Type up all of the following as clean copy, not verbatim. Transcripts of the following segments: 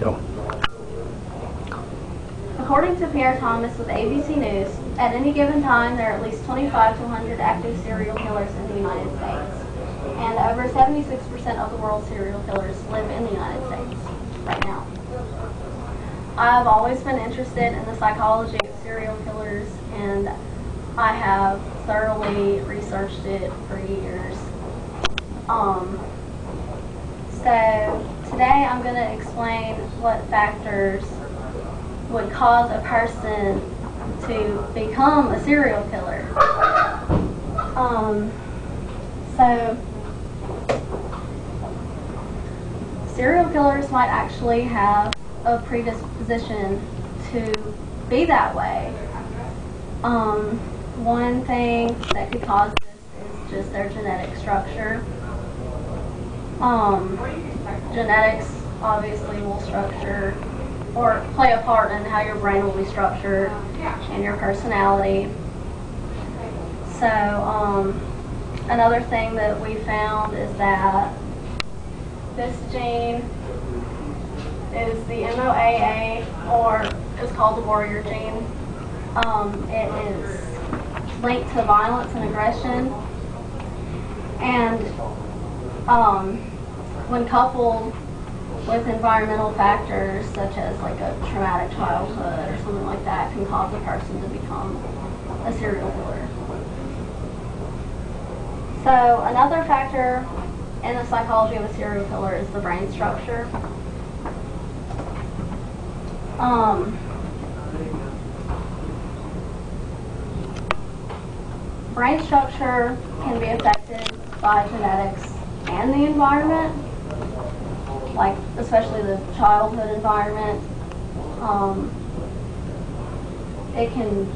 Go. According to Pierre Thomas with ABC News, at any given time there are at least 25 to 100 active serial killers in the United States. And over 76% of the world's serial killers live in the United States right now. I've always been interested in the psychology of serial killers, and I have thoroughly researched it for years. So today I'm going to explain what factors would cause a person to become a serial killer. So serial killers might actually have a predisposition to be that way. One thing that could cause this is just their genetic structure. Genetics obviously will structure or play a part in how your brain will be structured and your personality. So another thing that we found is that this gene is the MOAA, or it's called the warrior gene. It is linked to violence and aggression, and when coupled with environmental factors such as like a traumatic childhood or something like that, can cause a person to become a serial killer. So another factor in the psychology of a serial killer is the brain structure. Brain structure can be affected by genetics and the environment, like especially the childhood environment. It can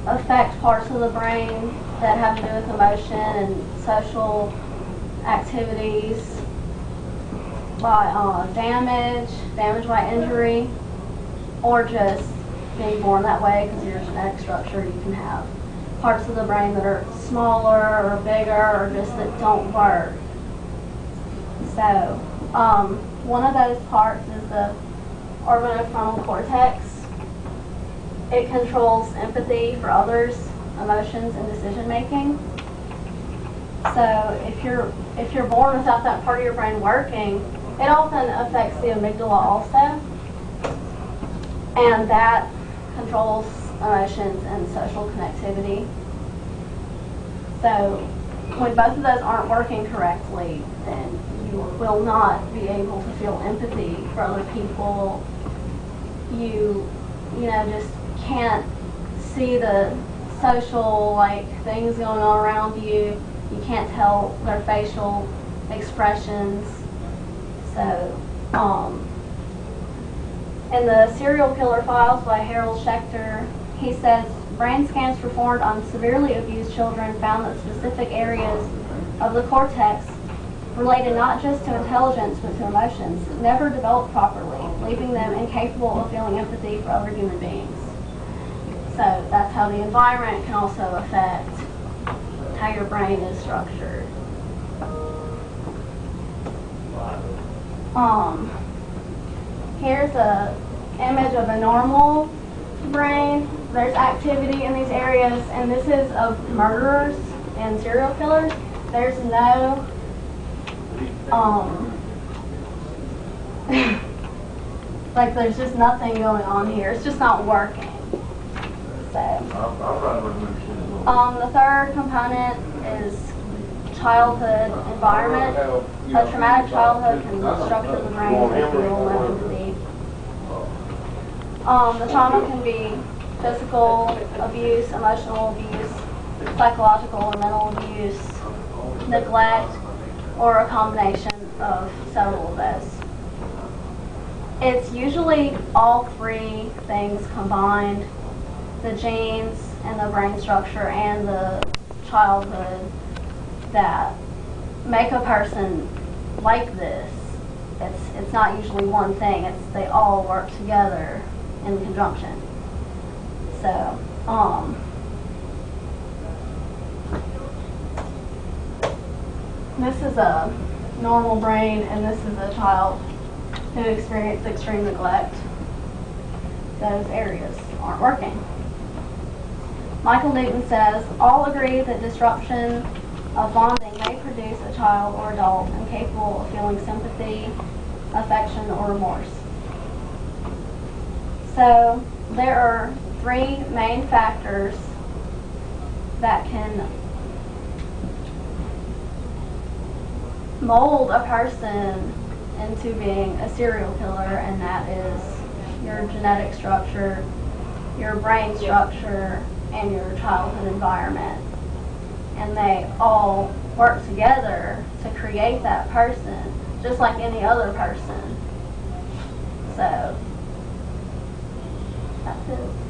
affect parts of the brain that have to do with emotion and social activities, by damage by injury, or just being born that way because of your genetic structure. You can have parts of the brain that are smaller or bigger or just that don't work. So one of those parts is the orbitofrontal cortex. It controls empathy for others, emotions, and decision making. So if you're born without that part of your brain working, it often affects the amygdala also, and that controls emotions and social connectivity. So when both of those aren't working correctly, then you will not be able to feel empathy for other people. You just can't see the social things going on around you. You can't tell their facial expressions. So in the Serial Killer Files by Harold Schechter, he says brain scans performed on severely abused children found that specific areas of the cortex related not just to intelligence but to emotions never developed properly, leaving them incapable of feeling empathy for other human beings. So that's how the environment can also affect how your brain is structured. Here's an image of a normal brain. There's activity in these areas, and this is of murderers and serial killers. There's no there's just nothing going on here. It's just not working. So the third component is childhood environment. A traumatic childhood can structure the brain and feel no empathy. The trauma can be physical abuse, emotional abuse, psychological or mental abuse, neglect, or a combination of several of those. It's usually all three things combined, the genes and the brain structure and the childhood, that make a person like this. It's not usually one thing, they all work together in conjunction. So this is a normal brain, and this is a child who experience extreme neglect, those areas aren't working. Michael Newton says, all agree that disruption of bonding may produce a child or adult incapable of feeling sympathy, affection, or remorse. So there are three main factors that can mold a person into being a serial killer, and that is your genetic structure, your brain structure, and your childhood environment. And they all work together to create that person, just like any other person. So that's it.